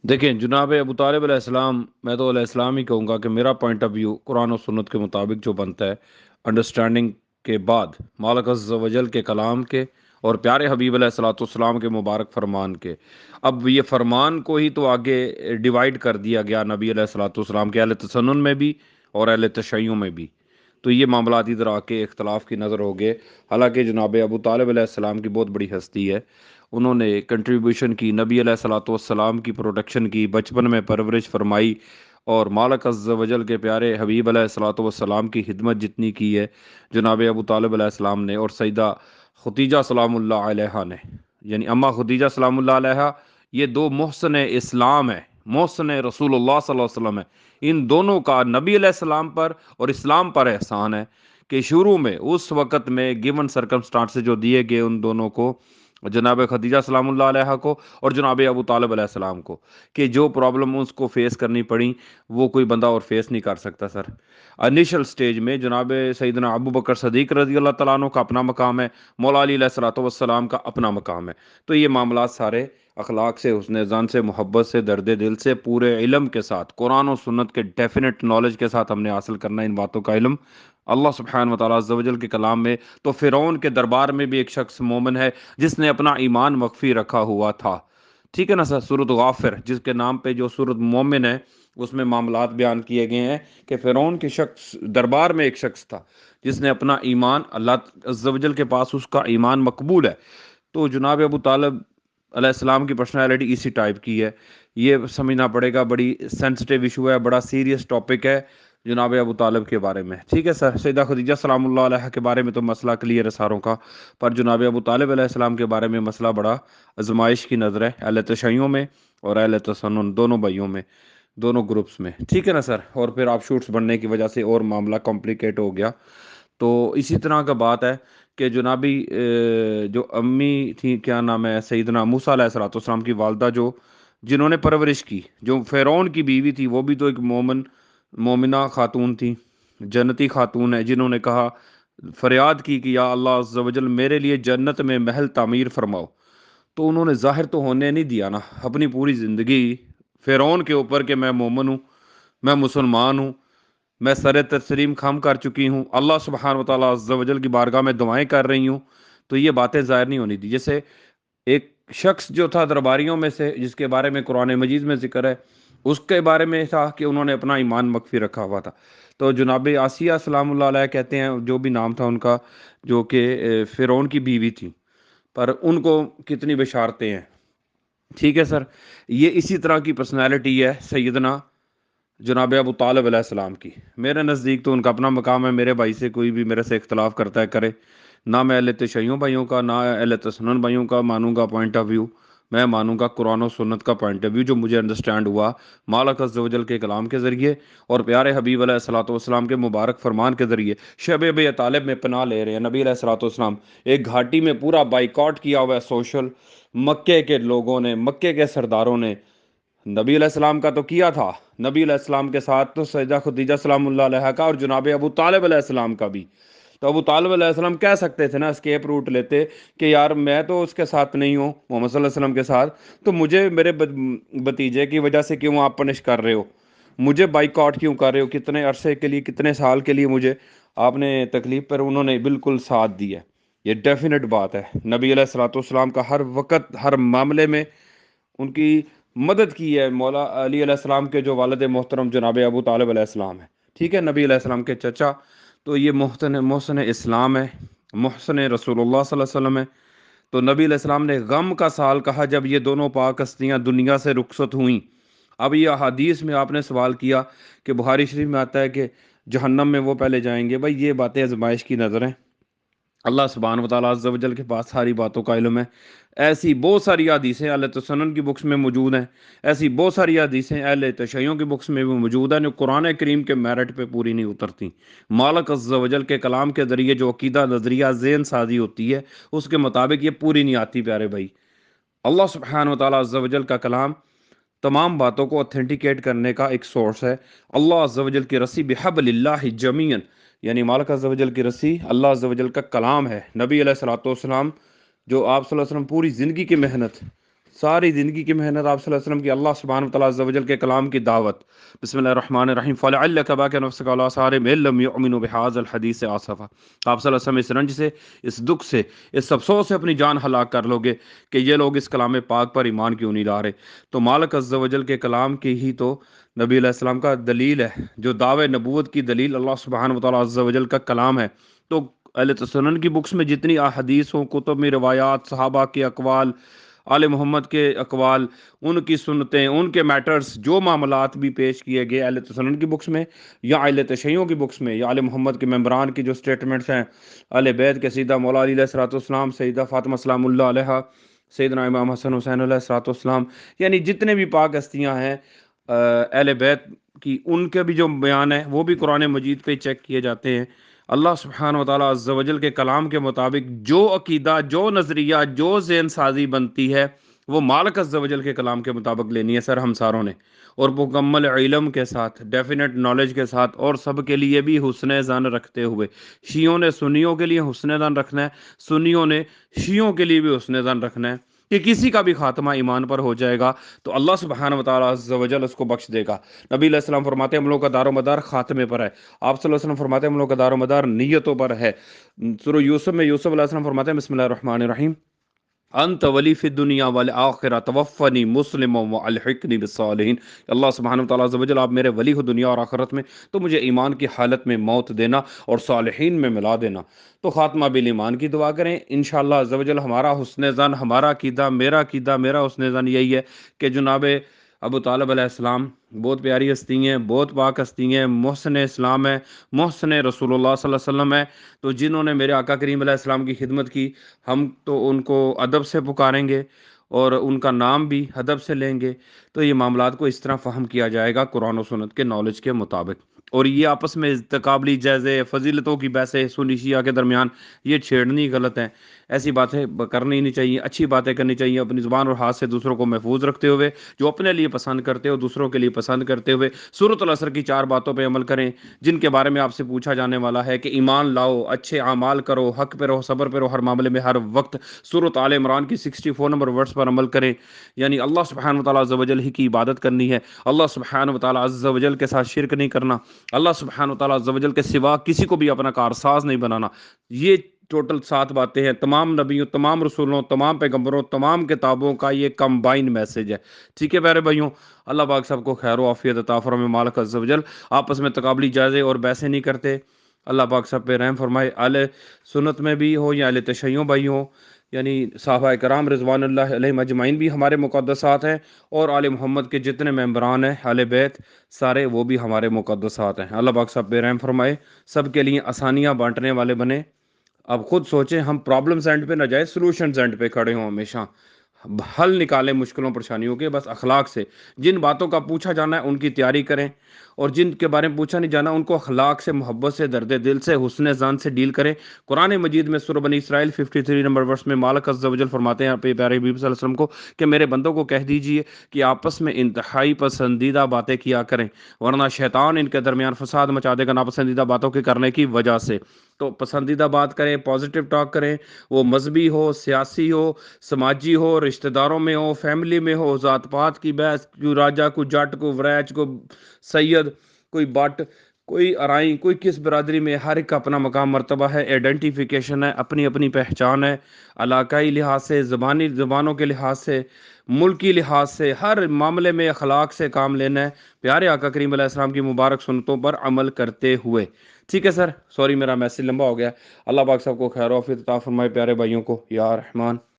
دیکھیں جناب ابو طالب علیہ السلام، میں تو علیہ السلام ہی کہوں گا کہ میرا پوائنٹ آف ویو قرآن و سنت کے مطابق جو بنتا ہے، انڈرسٹینڈنگ کے بعد مالک عز و جل کے کلام کے اور پیارے حبیب علیہ الصلوۃ والسلام کے مبارک فرمان کے، اب یہ فرمان کو ہی تو آگے ڈیوائڈ کر دیا گیا نبی علیہ الصلوۃ والسلام کے اہل تسنن میں بھی اور اہل تشیع میں بھی، تو یہ معاملات ادھر آ کے اختلاف کی نظر ہو گئے۔ حالانکہ جناب ابو طالب علیہ السلام کی بہت بڑی ہستی ہے، انہوں نے کنٹریبیوشن کی، نبی علیہ الصلوۃ والسلام کی پروٹیکشن کی، بچپن میں پرورش فرمائی، اور مالک عز و جل کے پیارے حبیب علیہ الصلوۃ والسلام کی خدمت جتنی کی ہے جناب ابو طالب علیہ السلام نے، اور سیدہ خدیجہ سلام اللہ علیہا نے، یعنی اما خدیجہ سلام اللہ علیہا، یہ دو محسن اسلام ہے، محسن رسول اللہ صلی اللہ علیہ وسلم ہے۔ ان دونوں کا نبی علیہ السلام پر اور اسلام پر احسان ہے کہ شروع میں اس وقت میں گیون سرکمسٹانس جو دیے گئے ان دونوں کو، جناب خدیجہ سلام اللہ علیہ کو اور جناب ابو طالب علیہ السلام کو، کہ جو پرابلم اس کو فیس کرنی پڑی وہ کوئی بندہ اور فیس نہیں کر سکتا سر۔ انیشل سٹیج میں جناب سیدنا ابو بکر صدیق رضی اللہ تعالیٰ عنہ کا اپنا مقام ہے، مولا علی علیہ الصلوۃ والسلام کا اپنا مقام ہے۔ تو یہ معاملات سارے اخلاق سے، حسن ظن سے، محبت سے، درد دل سے، پورے علم کے ساتھ، قرآن و سنت کے ڈیفینٹ نالج کے ساتھ ہم نے حاصل کرنا ہے ان باتوں کا علم اللہ سبحانہ و تعالیٰ عز و جل کے کلام میں۔ تو فرعون کے دربار میں بھی ایک شخص مومن ہے جس نے اپنا ایمان مخفی رکھا ہوا تھا، ٹھیک ہے نا سر؟ سورۃ غافر جس کے نام پہ جو سورۃ مومن ہے، اس میں معاملات بیان کیے گئے ہیں کہ فرعون کے شخص دربار میں ایک شخص تھا جس نے اپنا ایمان، اللہ عز و جل کے پاس اس کا ایمان مقبول ہے۔ تو جناب ابو طالب علیہ السلام کی پرسنالٹی اسی ٹائپ کی ہے، یہ سمجھنا پڑے گا، بڑی سینسٹیو ایشو ہے، بڑا سیریس ٹاپک ہے جناب ابو طالب کے بارے میں، ٹھیک ہے سر؟ سیدہ خدیجہ سلام اللہ علیہ کے بارے میں تو مسئلہ کلیئر ہے ساروں کا، پر جناب ابو طالب علیہ السلام کے بارے میں مسئلہ بڑا آزمائش کی نظر ہے اہل تشیعوں میں اور اہل تسنن، دونوں بھائیوں میں، دونوں گروپس میں، ٹھیک ہے نا سر؟ اور پھر آپ شوٹس بننے کی وجہ سے اور معاملہ کمپلیکیٹ ہو گیا۔ تو اسی طرح کا بات ہے کہ جنابی جو امی تھی، کیا نام ہے، سیدنا موسیٰ علیہ الصلوۃ والسلام کی والدہ، جو جنہوں نے پرورش کی، جو فرعون کی بیوی تھی، وہ بھی تو ایک مومنہ خاتون تھی، جنتی خاتون ہے، جنہوں نے کہا، فریاد کی کہ یا اللہ عز و جل میرے لیے جنت میں محل تعمیر فرماؤ، تو انہوں نے ظاہر تو ہونے نہیں دیا نا اپنی پوری زندگی فرعون کے اوپر کہ میں مومن ہوں، میں مسلمان ہوں، میں سر تسلیم خم کر چکی ہوں، اللہ سبحانہ و تعالیٰ عز و جل کی بارگاہ میں دعائیں کر رہی ہوں، تو یہ باتیں ظاہر نہیں ہونی تھی۔ جیسے ایک شخص جو تھا درباریوں میں سے، جس کے بارے میں قرآن مجید میں ذکر ہے، اس کے بارے میں تھا کہ انہوں نے اپنا ایمان مخفی رکھا ہوا تھا۔ تو جناب آسیہ سلام اللہ علیہ کہتے ہیں، جو بھی نام تھا ان کا، جو کہ فرعون کی بیوی تھی، پر ان کو کتنی بشارتیں ہیں، ٹھیک ہے سر؟ یہ اسی طرح کی پرسنالٹی ہے سیدنا جناب ابو طالب علیہ السلام کی۔ میرے نزدیک تو ان کا اپنا مقام ہے، میرے بھائی سے کوئی بھی میرے سے اختلاف کرتا ہے کرے، نہ میں اہل تشیعوں بھائیوں کا نہ اہل تسنن بھائیوں کا مانوں گا پوائنٹ آف ویو، میں مانوں گا قرآن و سنت کا پوائنٹ آف ویو جو مجھے انڈرسٹینڈ ہوا مالک عز و جل کے کلام کے ذریعے اور پیارے حبیب علیہ الصلوۃ والسلام کے مبارک فرمان کے ذریعے۔ شب ابی طالب میں پناہ لے رہے ہیں نبی علیہ الصلوۃ والسلام، ایک گھاٹی میں پورا بائیکاٹ کیا ہوا ہے سوشل، مکے کے لوگوں نے، مکے کے سرداروں نے، نبی علیہ السلام کا تو کیا تھا، نبی علیہ السلام کے ساتھ تو سیدہ خدیجہ سلام اللہ علیہ کا اور جناب ابو طالب علیہ السلام کا بھی۔ تو ابو طالب علیہ السلام کہہ سکتے تھے نا، اسکیپ روٹ لیتے کہ یار میں تو اس کے ساتھ نہیں ہوں، محمد صلی اللہ علیہ وسلم کے ساتھ، تو مجھے میرے بتیجے کی وجہ سے کیوں آپ پنش کر رہے ہو، مجھے بائک آؤٹ کیوں کر رہے ہو، کتنے عرصے کے لیے، کتنے سال کے لیے مجھے آپ نے تکلیف پر، انہوں نے بالکل ساتھ دیا۔ یہ ڈیفینیٹ بات ہے، نبی علیہ الصلوۃ والسلام کا ہر وقت ہر معاملے میں ان کی مدد کی ہے مولا علی علیہ السلام کے جو والد محترم جناب ابو طالب علیہ السلام ہے، ٹھیک ہے؟ نبی علیہ السلام کے چچا، تو یہ محسن اسلام ہے، محسن رسول اللہ صلی اللہ علیہ وسلم ہے۔ تو نبی علیہ السلام نے غم کا سال کہا جب یہ دونوں پاک ہستیاں دنیا سے رخصت ہوئیں۔ اب یہ احادیث میں آپ نے سوال کیا کہ بخاری شریف میں آتا ہے کہ جہنم میں وہ پہلے جائیں گے، بھائی یہ باتیں آزمائش کی نظر ہیں، اللہ سبحانہ و تعالیٰ عز و جل کے پاس ساری باتوں کا علم ہے۔ ایسی بہت ساری حدیثیں اہل تسنن کی بکس میں موجود ہیں، ایسی بہت ساری حدیثیں اہل تشیعوں کی بکس میں بھی موجود ہیں جو قرآن کریم کے میرٹ پہ پوری نہیں اترتی۔ مالک عز و جل کے کلام کے ذریعے جو عقیدہ، نظریہ، ذہن سازی ہوتی ہے، اس کے مطابق یہ پوری نہیں آتی پیارے بھائی۔ اللہ سبحانہ و تعالیٰ عز و جل کا کلام تمام باتوں کو اتھینٹیکیٹ کرنے کا ایک سورس ہے۔ اللہ عز و جل کی رسی بحبل اللہ جمیعاً، یعنی مالک عز و جل کی رسی اللہ عز و جل کا کلام ہے۔ نبی علیہ الصلوۃ والسلام جو آپ صلی اللہ علیہ وسلم پوری زندگی کی محنت ساری زندگی کی محنت آپ صلی اللہ علیہ وسلم کی اللہ سبحانہ و تعالیٰ عز و جل کے کلام کی دعوت. بسم اللہ الرحمن الرحیم. فَلَعَلَّكَ بَاقِعٌ نَفْسَكَ عَلَىٰ آثَارِهِمْ إِن لَّمْ يُؤْمِنُوا بِهَٰذَا الْحَدِيثِ آسَفًا. آپ صلی اللہ علیہ وسلم اس رنج سے، اس دکھ سے، اس افسوس سے اپنی جان ہلاک کر لو گے کہ یہ لوگ اس کلام پاک پر ایمان کیوں نہیں لا رہے. تو مالک عز و جل کے کلام کی ہی تو نبی علیہ السلام کا دلیل ہے، جو دعوے نبوت کی دلیل اللہ سبحانہ و تعالیٰ عز و جل کا کلام ہے. تو اہل سنن کی بکس میں جتنی احادیث ہوں، کتب میں روایات، صحابہ کے اقوال، آل محمد کے اقوال، ان کی سنتیں، ان کے میٹرز، جو معاملات بھی پیش کیے گئے اہل سنن کی بکس میں یا اہل تشیعوں کی بکس میں یا آل محمد کے ممبران کی جو سٹیٹمنٹس ہیں، اہل بیت کے سیدہ مولا علی علیہ الصلوۃ والسلام، سیدہ فاطمہ سلام اللہ علیہا، سیدنا امام حسن حسین علیہ الصلوۃ والسلام، یعنی جتنے بھی پاک ہستیاں ہیں اہل بیت کی، ان کے بھی جو بیان ہے وہ بھی قرآن مجید پہ چیک کیے جاتے ہیں. اللہ سبحانہ و تعالیٰ عز و جل کے کلام کے مطابق جو عقیدہ، جو نظریہ، جو ذہن سازی بنتی ہے، وہ مالک عز و جل کے کلام کے مطابق لینی ہے سر ہمساروں نے، اور مکمل علم کے ساتھ، ڈیفینیٹ نالج کے ساتھ، اور سب کے لیے بھی حسن ظن رکھتے ہوئے. شیعوں نے سنیوں کے لیے حسن ظن رکھنا ہے، سنیوں نے شیعوں کے لیے بھی حسن ظن رکھنا ہے کہ کسی کا بھی خاتمہ ایمان پر ہو جائے گا تو اللہ سبحانہ و تعالیٰ عز و جل اس کو بخش دے گا. نبی علیہ السلام فرماتے ہیں ہم لوگ کا دار و مدار خاتمے پر ہے. آپ صلی اللہ علیہ وسلم فرماتے ہیں ہم لوگ کا دار و مدار نیتوں پر ہے. سورہ یوسف میں یوسف علیہ السلام فرماتے ہیں بسم اللہ الرحمن الرحیم انت ولی فی الدنیا والآخرہ توفنی مسلم والحقنی بالصالحین. اللہ سبحانہ وتعالیٰ عز و جل آپ میرے ولی ہو دنیا اور آخرت میں تو مجھے ایمان کی حالت میں موت دینا اور صالحین میں ملا دینا. تو خاتمہ بالایمان کی دعا کریں انشاءاللہ عز و جل. ہمارا حسن ظن، ہمارا عقیدہ، میرا حسن ظن یہی ہے کہ جناب ابو طالب علیہ السلام بہت پیاری ہستی ہیں، بہت پاک ہستی ہیں، محسن اسلام ہے، محسن رسول اللہ صلی اللہ علیہ وسلم ہے. تو جنہوں نے میرے آقا کریم علیہ السلام کی خدمت کی، ہم تو ان کو ادب سے پکاریں گے اور ان کا نام بھی ادب سے لیں گے. تو یہ معاملات کو اس طرح فہم کیا جائے گا قرآن و سنت کے نالج کے مطابق. اور یہ آپس میں تقابلی جائزے، فضیلتوں کی بحثیں سنی شیعہ کے درمیان یہ چھیڑنی غلط ہیں. ایسی باتیں کرنی نہیں چاہیے، اچھی باتیں کرنی چاہیے اپنی زبان اور ہاتھ سے دوسروں کو محفوظ رکھتے ہوئے، جو اپنے لیے پسند کرتے ہو دوسروں کے لیے پسند کرتے ہوئے. سورۃ العصر کی 4 باتوں پہ عمل کریں جن کے بارے میں آپ سے پوچھا جانے والا ہے کہ ایمان لاؤ، اچھے اعمال کرو، حق پہ رہو، صبر پہ رہو، ہر معاملے میں ہر وقت. سورۃ آل عمران کی 64 نمبر ورڈز پر عمل کریں، یعنی اللہ سبحانہ و تعالیٰ عز و جل ہی کی عبادت کرنی ہے، اللہ سبحانہ و تعالیٰ عز و جل کے ساتھ شرک نہیں کرنا، اللہ سبحانہ و تعالیٰ عز و جل کے سوا کسی کو بھی اپنا کارساز نہیں بنانا. یہ ٹوٹل 7 باتیں ہیں. تمام نبیوں، تمام رسولوں، تمام پیغمبروں، تمام کتابوں کا یہ کمبائن میسج ہے. ٹھیک ہے پیارے بھائیوں، اللہ پاک سب کو خیر و عافیت عطا فرمائے. مالک عز و جل آپس میں تقابلی جائزے اور بحثیں نہیں کرتے. اللہ پاک سب پہ رحم فرمائے. اہل سنت میں بھی ہو یا اہل تشیعوں بھائی ہوں، یعنی صحابہ کرام رضوان اللہ علیہم اجمعین بھی ہمارے مقدسات ہیں، اور آل محمد کے جتنے ممبران ہیں اہل بیت سارے وہ بھی ہمارے مقدسات ہیں. اللہ پاک سب پہ رحم فرمائے، سب کے لیے آسانیاں بانٹنے والے بنے. اب خود سوچیں، ہم پرابلمز اینڈ پہ نہ جائے، سلوشنز اینڈ پہ کھڑے ہوں، ہمیشہ حل نکالیں مشکلوں پریشانیوں کے. بس اخلاق سے جن باتوں کا پوچھا جانا ہے ان کی تیاری کریں، اور جن کے بارے میں پوچھا نہیں جانا ان کو اخلاق سے، محبت سے، درد دل سے، حسن ظن سے ڈیل کریں. قرآن مجید میں سورہ بنی اسرائیل 53 نمبر ورس میں مالک عز و جل فرماتے ہیں پیارے حبیب صلی اللہ علیہ وسلم کو کہ میرے بندوں کو کہہ دیجئے کہ آپس میں انتہائی پسندیدہ باتیں کیا کریں، ورنہ شیطان ان کے درمیان فساد مچا دے گا ناپسندیدہ باتوں کے کرنے کی وجہ سے. تو پسندیدہ بات کریں، پازیٹیو ٹاک کریں، وہ مذہبی ہو، سیاسی ہو، سماجی ہو، رشتہ داروں میں ہو، فیملی میں ہو، ذات پات کی بحث، کوئی راجہ، کوئی جٹ، کوئی وریچ، کوئی سید، کوئی بٹ، کوئی ارائیں، کوئی کس برادری میں، ہر ایک کا اپنا مقام مرتبہ ہے، آئیڈینٹیفیکیشن ہے، اپنی اپنی پہچان ہے. علاقائی لحاظ سے، زبانوں کے لحاظ سے، ملکی لحاظ سے، ہر معاملے میں اخلاق سے کام لینا ہے، پیارے آقا کریم علیہ السلام کی مبارک سنتوں پر عمل کرتے ہوئے. ٹھیک ہے سر، سوری میرا میسج لمبا ہو گیا. اللہ پاک سب کو خیر و عافیت عطا فرمائے پیارے بھائیوں کو. یا رحمان.